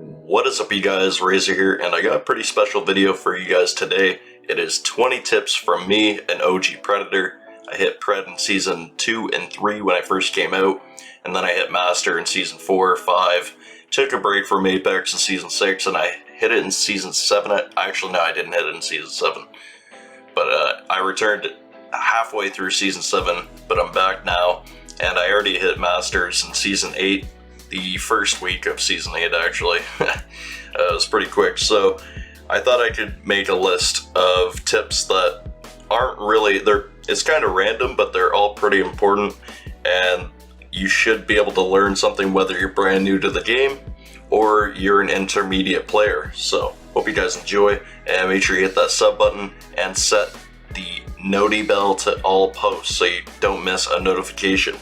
What is up, you guys? Razor here, and I got a pretty special video for you guys today. It is 20 tips from me, an OG Predator. I hit Pred in Season 2 and 3 when I first came out, and then I hit Master in Season 4, 5. Took a break from Apex in Season 6, and I hit it in Season 7. Actually, no, I didn't hit it in Season 7. But I returned halfway through Season 7, but I'm back now, and I already hit Masters in Season 8. The first week of Season 8, actually. It was pretty quick, so I thought I could make a list of tips that aren't really, it's kind of random, but they're all pretty important, and you should be able to learn something whether you're brand new to the game or you're an intermediate player. So, hope you guys enjoy, and make sure you hit that sub button and set the noti bell to all posts so you don't miss a notification.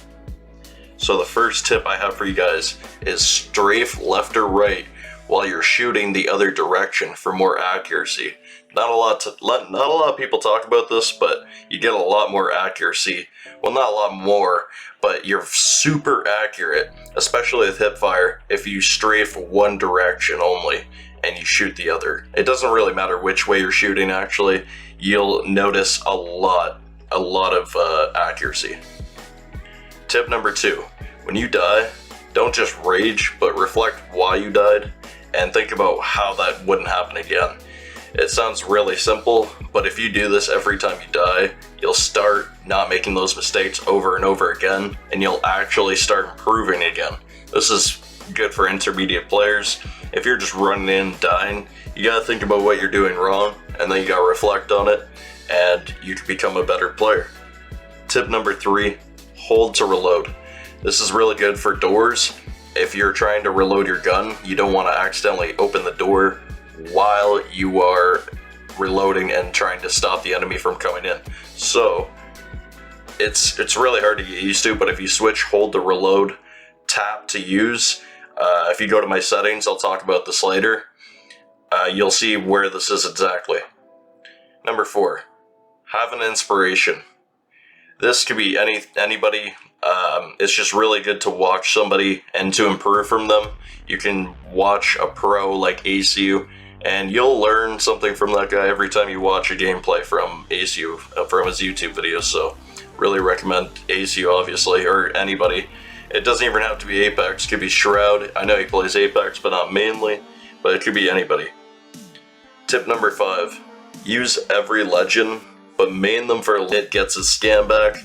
So the first tip I have for you guys is strafe left or right while you're shooting the other direction for more accuracy. Not a lot of people talk about this, but you get a lot more accuracy. Well, not a lot more, but you're super accurate, especially with hipfire, if you strafe one direction only and you shoot the other. It doesn't really matter which way you're shooting, actually. You'll notice a lot of accuracy. Tip number 2, when you die, don't just rage, but reflect why you died and think about how that wouldn't happen again. It sounds really simple, but if you do this every time you die, you'll start not making those mistakes over and over again, and you'll actually start improving again. This is good for intermediate players. If you're just running in dying, you gotta think about what you're doing wrong, and then you gotta reflect on it, and you can become a better player. Tip number 3, hold to reload. This is really good for doors. If you're trying to reload your gun, you don't want to accidentally open the door while you are reloading and trying to stop the enemy from coming in. So it's really hard to get used to, but if you switch hold to reload, tap to use, if you go to my settings, I'll talk about this later, you'll see where this is exactly. Number 4, have an inspiration. This could be anybody. It's just really good to watch somebody and to improve from them. You can watch a pro like ACU, and you'll learn something from that guy every time you watch a gameplay from ACU, from his YouTube videos. So, really recommend ACU, obviously, or anybody. It doesn't even have to be Apex. It could be Shroud. I know he plays Apex, but not mainly. But it could be anybody. Tip number 5, use every legend, but main them for it gets his scam back,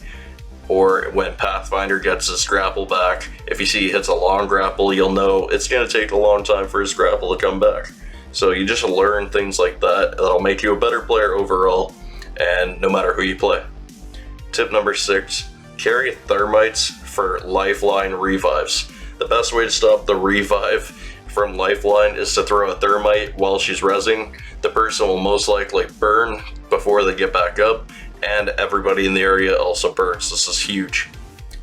or when Pathfinder gets his grapple back. If you see he hits a long grapple, you'll know it's going to take a long time for his grapple to come back. So you just learn things like that. That'll make you a better player overall, and no matter who you play. Tip number 6, carry thermites for lifeline revives. The best way to stop the revive from lifeline is to throw a thermite while she's rezzing. The person will most likely burn before they get back up, and everybody in the area also burns. This is huge.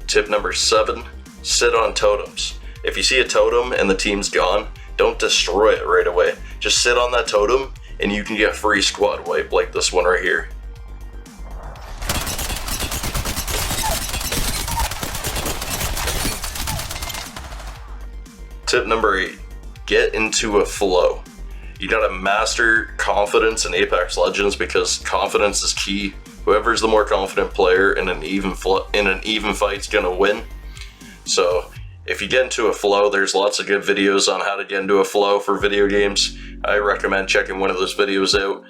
Tip number 7, sit on totems. If you see a totem and the team's gone, don't destroy it right away. Just sit on that totem and you can get free squad wipe like this one right here. Tip number 8, get into a flow. You gotta master confidence in Apex Legends because confidence is key. Whoever's the more confident player in an even fight's gonna win. So if you get into a flow, there's lots of good videos on how to get into a flow for video games. I recommend checking one of those videos out.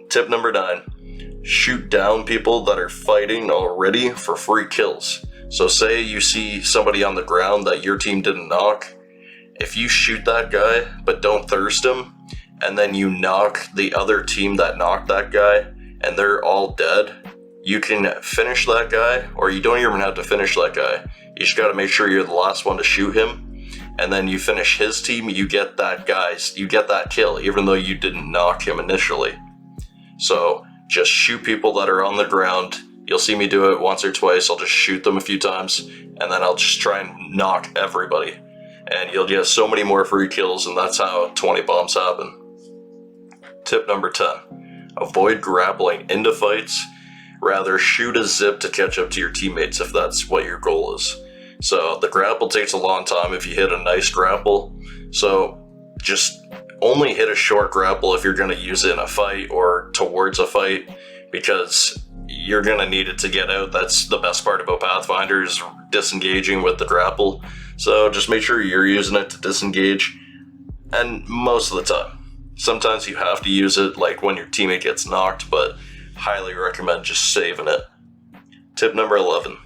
Tip number 9, shoot down people that are fighting already for free kills. So say you see somebody on the ground that your team didn't knock. If you shoot that guy but don't thirst him, and then you knock the other team that knocked that guy, and they're all dead, you can finish that guy, or you don't even have to finish that guy. You just gotta make sure you're the last one to shoot him, and then you finish his team, you get that kill, even though you didn't knock him initially. So, just shoot people that are on the ground. You'll see me do it once or twice. I'll just shoot them a few times, and then I'll just try and knock everybody. And you'll get so many more free kills, and that's how 20 bombs happen. Tip number 10, avoid grappling into fights. Rather, shoot a zip to catch up to your teammates if that's what your goal is. So the grapple takes a long time if you hit a nice grapple. So just only hit a short grapple if you're going to use it in a fight or towards a fight, because you're going to need it to get out. That's the best part about Pathfinder, is disengaging with the grapple. So just make sure you're using it to disengage, and most of the time. Sometimes you have to use it, like when your teammate gets knocked, but highly recommend just saving it. Tip number 11.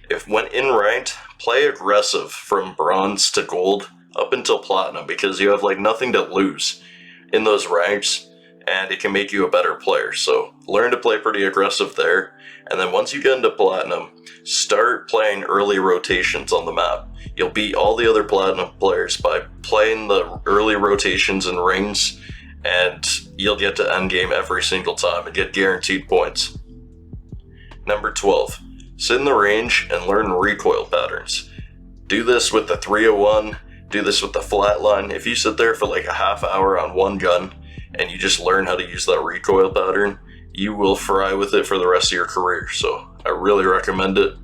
If when in ranked, play aggressive from bronze to gold up until platinum, because you have like nothing to lose in those ranks, and it can make you a better player. So learn to play pretty aggressive there, and then once you get into platinum, start playing early rotations on the map. You'll beat all the other platinum players by playing the early rotations and rings, and you'll get to endgame every single time and get guaranteed points. Number 12. Sit in the range and learn recoil patterns. Do this with the 301, do this with the flatline. If you sit there for like a half hour on one gun and you just learn how to use that recoil pattern, you will fry with it for the rest of your career. So I really recommend it.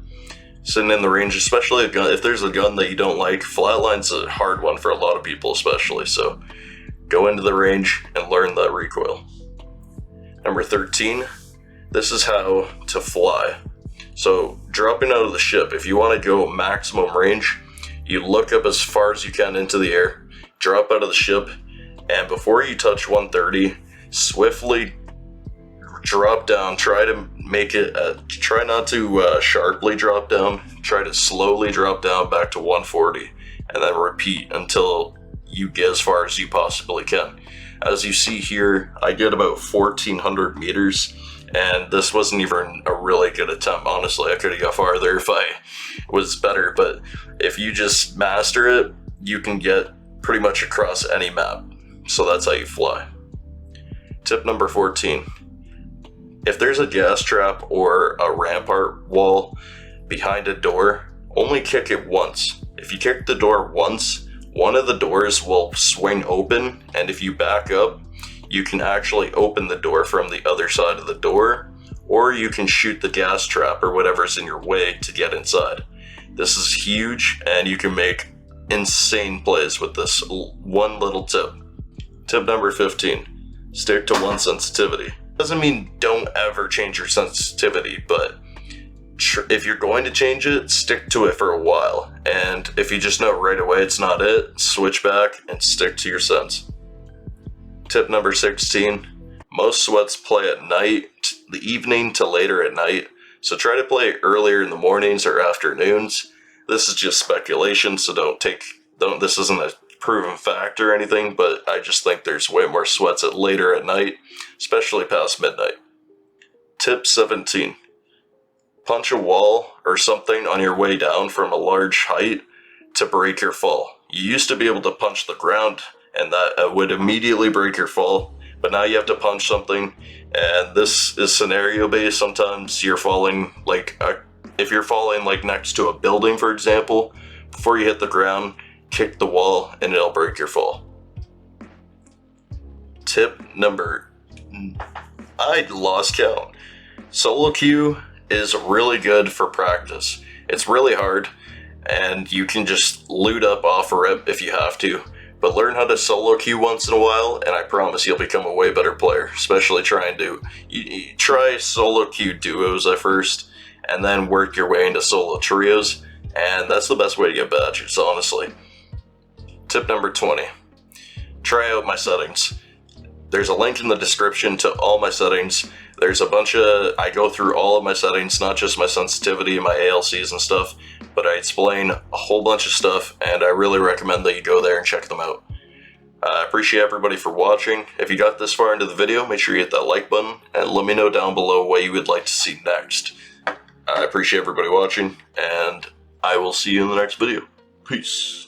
Sitting in the range, especially if there's a gun that you don't like, flatline's a hard one for a lot of people especially, so go into the range and learn that recoil. Number 13, this is how to fly. So dropping out of the ship, if you want to go maximum range, you look up as far as you can into the air, drop out of the ship, and before you touch 130, swiftly drop down. Try to make it, try not to sharply drop down, try to slowly drop down back to 140, and then repeat until you get as far as you possibly can. As you see here, I get about 1,400 meters, and this wasn't even a really good attempt. Honestly, I could have got farther if I was better, but if you just master it, you can get pretty much across any map. So that's how you fly. Tip number 14. If there's a gas trap or a rampart wall behind a door, only kick it once. If you kick the door once, one of the doors will swing open, and if you back up, you can actually open the door from the other side of the door, or you can shoot the gas trap or whatever's in your way to get inside. This is huge, and you can make insane plays with this one little tip. Tip number 15, stick to one sensitivity. Doesn't mean don't ever change your sensitivity, but if you're going to change it, stick to it for a while. And if you just know right away it's not it, switch back and stick to your sense. Tip number 16, most sweats play at night, the evening to later at night. So try to play earlier in the mornings or afternoons. This is just speculation, so this isn't a proven fact or anything, but I just think there's way more sweats later at night, especially past midnight. Tip 17. Punch a wall or something on your way down from a large height to break your fall. You used to be able to punch the ground and that would immediately break your fall, but now you have to punch something, and this is scenario based. Sometimes you're falling if you're falling like next to a building, for example, before you hit the ground, kick the wall and it'll break your fall. Tip number, I lost count. Solo queue is really good for practice. It's really hard, and you can just loot up off a rip if you have to, but learn how to solo queue once in a while, and I promise you'll become a way better player. Especially try solo queue duos at first, and then work your way into solo trios, and that's the best way to get badges, honestly. Tip number 20, try out my settings. There's a link in the description to all my settings. There's I go through all of my settings, not just my sensitivity and my ALCs and stuff, but I explain a whole bunch of stuff, and I really recommend that you go there and check them out. I appreciate everybody for watching. If you got this far into the video, make sure you hit that like button, and let me know down below what you would like to see next. I appreciate everybody watching, and I will see you in the next video. Peace.